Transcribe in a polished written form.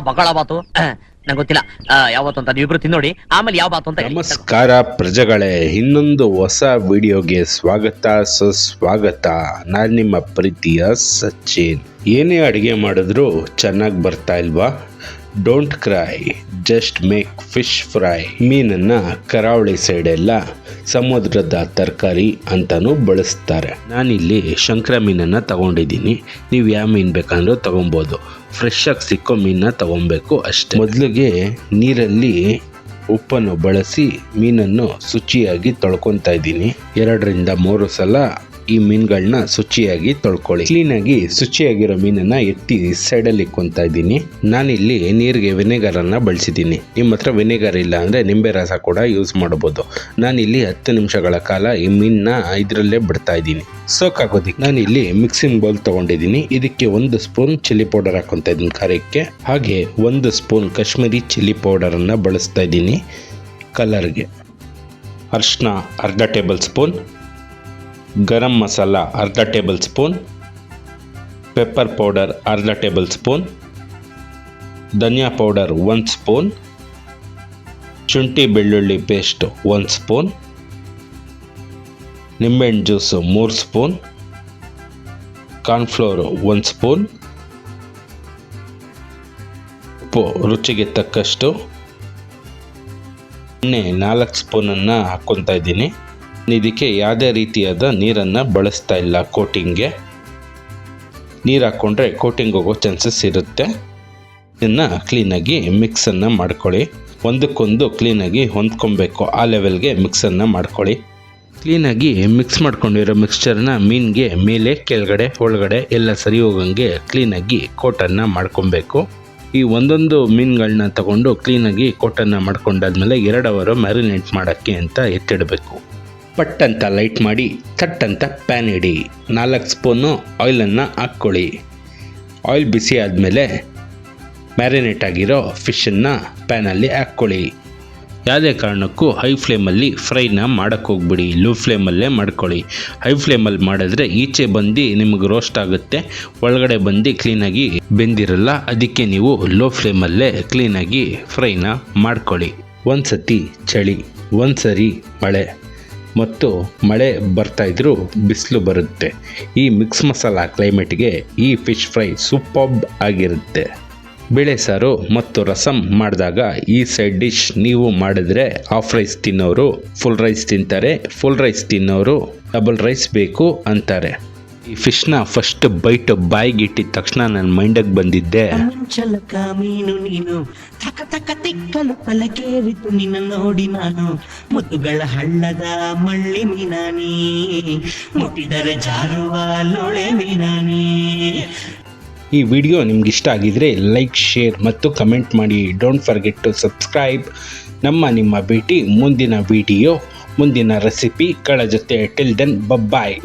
ಬಗಳ ಬಾತು ನಂಗೆ ಗೊತ್ತಿಲ್ಲ ಯಾವತ್ತು ಅಂತ ನೀವಿಬ್ರು ತಿನ್ನೋಡಿ, ಆಮೇಲೆ ಯಾವ ಬಾತು ಅಂತ ಹೇಳಿ. ನಮಸ್ಕಾರ ಪ್ರಜೆಗಳೇ, ಇನ್ನೊಂದು ಹೊಸ ವಿಡಿಯೋಗೆ ಸ್ವಾಗತ ಸುಸ್ವಾಗತ. ನಾನು ನಿಮ್ಮ ಪ್ರೀತಿಯ ಸಚಿನ್. ಏನೇ ಅಡುಗೆ ಮಾಡಿದ್ರೂ ಚೆನ್ನಾಗಿ ಬರ್ತಾ ಇಲ್ವಾ? Don't CRY, just make fish fry. ಮೀನನ್ನು ಕರಾವಳಿ ಸೈಡೆಲ್ಲ ಸಮುದ್ರದ ತರಕಾರಿ ಅಂತಲೂ ಬಳಸ್ತಾರೆ. ನಾನಿಲ್ಲಿ ಶಂಕರ ಮೀನನ್ನು ತಗೊಂಡಿದ್ದೀನಿ. ನೀವು ಯಾವ ಮೀನು ಬೇಕಂದ್ರೂ ತಗೊಬೋದು. ಫ್ರೆಶ್ ಆಗಿ ಸಿಕ್ಕೋ ಮೀನನ್ನ ತಗೊಬೇಕು ಅಷ್ಟೇ. ಮೊದಲಿಗೆ ನೀರಲ್ಲಿ ಉಪ್ಪನ್ನು ಬಳಸಿ ಮೀನನ್ನು ಶುಚಿಯಾಗಿ ತೊಳ್ಕೊತಾ ಇದ್ದೀನಿ. 2 ರಿಂದ 3 ಸಲ ಈ ಮೀನುಗಳನ್ನ ಶುಚಿಯಾಗಿ ತೊಳ್ಕೊಳ್ಳಿ. ಕ್ಲೀನಾಗಿ ಶುಚಿಯಾಗಿರೋ ಮೀನನ್ನು ಎತ್ತಿ ಸೈಡಲ್ಲಿ ಇಕ್ಕೊತಾ ಇದ್ದೀನಿ. ನಾನಿಲ್ಲಿ ನೀರಿಗೆ ವಿನೆಗರನ್ನು ಬಳಸಿದ್ದೀನಿ. ನಿಮ್ಮ ಹತ್ರ ವಿನೆಗರ್ ಇಲ್ಲ ಅಂದರೆ ನಿಂಬೆ ರಸ ಕೂಡ ಯೂಸ್ ಮಾಡ್ಬೋದು. ನಾನಿಲ್ಲಿ 10 ನಿಮಿಷಗಳ ಕಾಲ ಈ ಮೀನನ್ನ ಇದರಲ್ಲೇ ಬಿಡ್ತಾ ಇದ್ದೀನಿ ಸೋಕಾಗೋದಿಕ್ಕೆ. ನಾನಿಲ್ಲಿ ಮಿಕ್ಸಿಂಗ್ ಬೌಲ್ ತೊಗೊಂಡಿದ್ದೀನಿ. ಇದಕ್ಕೆ 1 ಸ್ಪೂನ್ ಚಿಲ್ಲಿ ಪೌಡರ್ ಹಾಕೊತಾ ಇದ್ದೀನಿ ಖಾರಕ್ಕೆ. ಹಾಗೆ 1 ಸ್ಪೂನ್ ಕಾಶ್ಮೀರಿ ಚಿಲ್ಲಿ ಪೌಡರನ್ನು ಬಳಸ್ತಾ ಇದ್ದೀನಿ ಕಲರ್ಗೆ. ಅರಿಶಿನ ಅರ್ಧ ಟೇಬಲ್ ಸ್ಪೂನ್, ಗರಂ ಮಸಾಲ ಅರ್ಧ ಟೇಬಲ್ ಸ್ಪೂನ್, ಪೆಪ್ಪರ್ ಪೌಡರ್ ಅರ್ಧ ಟೇಬಲ್ ಸ್ಪೂನ್, ಧನಿಯಾ ಪೌಡರ್ 1 ಸ್ಪೂನ್, ಶುಂಠಿ ಬೆಳ್ಳುಳ್ಳಿ ಪೇಸ್ಟ್ 1 ಸ್ಪೂನ್, ನಿಂಬೆಹಣ್ಣು ಜ್ಯೂಸು 3 ಸ್ಪೂನ್, ಕಾರ್ನ್ಫ್ಲೋರು 1 ಸ್ಪೂನ್, ಉಪ್ಪು ರುಚಿಗೆ ತಕ್ಕಷ್ಟು, ಎಣ್ಣೆ 4 ಸ್ಪೂನನ್ನು ಹಾಕ್ಕೊತಾ ಇದ್ದೀನಿ. ಇದಕ್ಕೆ ಯಾವುದೇ ರೀತಿಯಾದ ನೀರನ್ನು ಬಳಸ್ತಾ ಇಲ್ಲ. ಕೋಟಿಂಗ್ಗೆ ನೀರು ಹಾಕ್ಕೊಂಡ್ರೆ ಕೋಟಿಂಗ್ ಹೋಗೋ ಚಾನ್ಸಸ್ ಇರುತ್ತೆ. ಇದನ್ನು ಕ್ಲೀನಾಗಿ ಮಿಕ್ಸನ್ನು ಮಾಡ್ಕೊಳ್ಳಿ. ಒಂದಕ್ಕೊಂದು ಕ್ಲೀನಾಗಿ ಹೊಂದ್ಕೊಬೇಕು, ಆ ಲೆವೆಲ್ಗೆ ಮಿಕ್ಸನ್ನು ಮಾಡ್ಕೊಳ್ಳಿ. ಕ್ಲೀನಾಗಿ ಮಿಕ್ಸ್ ಮಾಡ್ಕೊಂಡಿರೋ ಮಿಕ್ಸ್ಚರ್ನ ಮೀನಿಗೆ ಮೇಲೆ ಕೆಳಗಡೆ ಒಳಗಡೆ ಎಲ್ಲ ಸರಿ ಹೋಗಂಗೆ ಕ್ಲೀನಾಗಿ ಕೋಟನ್ನು ಮಾಡ್ಕೊಬೇಕು. ಈ ಒಂದೊಂದು ಮೀನುಗಳನ್ನ ತಗೊಂಡು ಕ್ಲೀನಾಗಿ ಕೋಟನ್ನು ಮಾಡ್ಕೊಂಡಾದ್ಮೇಲೆ 2 ಅವರ್ ಮ್ಯಾರಿನೇಟ್ ಮಾಡೋಕ್ಕೆ ಅಂತ ಎತ್ತಿಡಬೇಕು. ಪಟ್ ಅಂತ ಲೈಟ್ ಮಾಡಿ ಥಟ್ ಅಂತ ಪ್ಯಾನ್ ಇಡಿ. 4 ಸ್ಪೂನು ಆಯಿಲನ್ನು ಹಾಕ್ಕೊಳ್ಳಿ. ಆಯಿಲ್ ಬಿಸಿ ಆದಮೇಲೆ ಮ್ಯಾರಿನೇಟ್ ಆಗಿರೋ ಫಿಶನ್ನು ಪ್ಯಾನಲ್ಲಿ ಹಾಕ್ಕೊಳ್ಳಿ. ಯಾವುದೇ ಕಾರಣಕ್ಕೂ ಹೈ ಫ್ಲೇಮಲ್ಲಿ ಫ್ರೈನ ಮಾಡೋಕ್ಕೆ ಹೋಗ್ಬಿಡಿ, ಲೋ ಫ್ಲೇಮಲ್ಲೇ ಮಾಡ್ಕೊಳ್ಳಿ. ಹೈ ಫ್ಲೇಮಲ್ಲಿ ಮಾಡಿದ್ರೆ ಈಚೆ ಬಂದು ನಿಮಗೆ ರೋಸ್ಟ್ ಆಗುತ್ತೆ, ಒಳಗಡೆ ಬಂದು ಕ್ಲೀನಾಗಿ ಬೆಂದಿರಲ್ಲ. ಅದಕ್ಕೆ ನೀವು ಲೋ ಫ್ಲೇಮಲ್ಲೇ ಕ್ಲೀನಾಗಿ ಫ್ರೈನ ಮಾಡ್ಕೊಳ್ಳಿ. ಒಂದು ಸತಿ ಚಳಿ, ಒಂದು ಸರಿ ಮಳೆ ಮತ್ತು ಮಳೆ ಬರ್ತಾಯಿದ್ರೂ ಬಿಸಿಲು ಬರುತ್ತೆ. ಈ ಮಿಕ್ಸ್ ಮಸಾಲ ಕ್ಲೈಮೇಟ್ಗೆ ಈ ಫಿಶ್ ಫ್ರೈ ಸೂಪರ್ಬ್ ಆಗಿರುತ್ತೆ. ಬೇಳೆ ಸಾರು ಮತ್ತು ರಸಮ್ ಮಾಡಿದಾಗ ಈ ಸೈಡ್ ಡಿಶ್ ನೀವು ಮಾಡಿದ್ರೆ ಹಾಫ್ ರೈಸ್ ತಿನ್ನೋರು ಫುಲ್ ರೈಸ್ ತಿಂತಾರೆ, ಫುಲ್ ರೈಸ್ ತಿನ್ನೋರು ಡಬಲ್ ರೈಸ್ ಬೇಕು ಅಂತಾರೆ. ಈ ಫಿಶ್ನ ಫಸ್ಟ್ ಬೈಟ್ ಬಾಯಿಗೆ ಇಟ್ಟಿದ ತಕ್ಷಣ ನನ್ನ ಮೈಂಡಿಗೆ ಬಂದಿದ್ದೆ, ಮೀನು ನೀನು ತಕ ತಕ ತಿಕ್ಕಲು ಪಲಕೇರಿತು ನಿನ್ನ ನೋಡಿ ನಾನು, ಮುತ್ತುಗಳ ಹಳ್ಳದ ಮಳ್ಳಿ ಮೀನಾನಿ, ಮುಟ್ಟಿದರೆ ಜಾರುವ ಲೋಳೆ ಮೀನಾನಿ. ಈ ವಿಡಿಯೋ ನಿಮ್ಗೆ ಇಷ್ಟ ಆಗಿದ್ರೆ ಲೈಕ್, ಶೇರ್ ಮತ್ತು ಕಮೆಂಟ್ ಮಾಡಿ. Don't forget to subscribe. ನಿಮ್ಮ ಭೇಟಿ ಮುಂದಿನ ವಿಡಿಯೋ, ಮುಂದಿನ ರೆಸಿಪಿಗಳ ಜೊತೆ. ಟಿಲ್ ದೆನ್ ಬಾಯ್.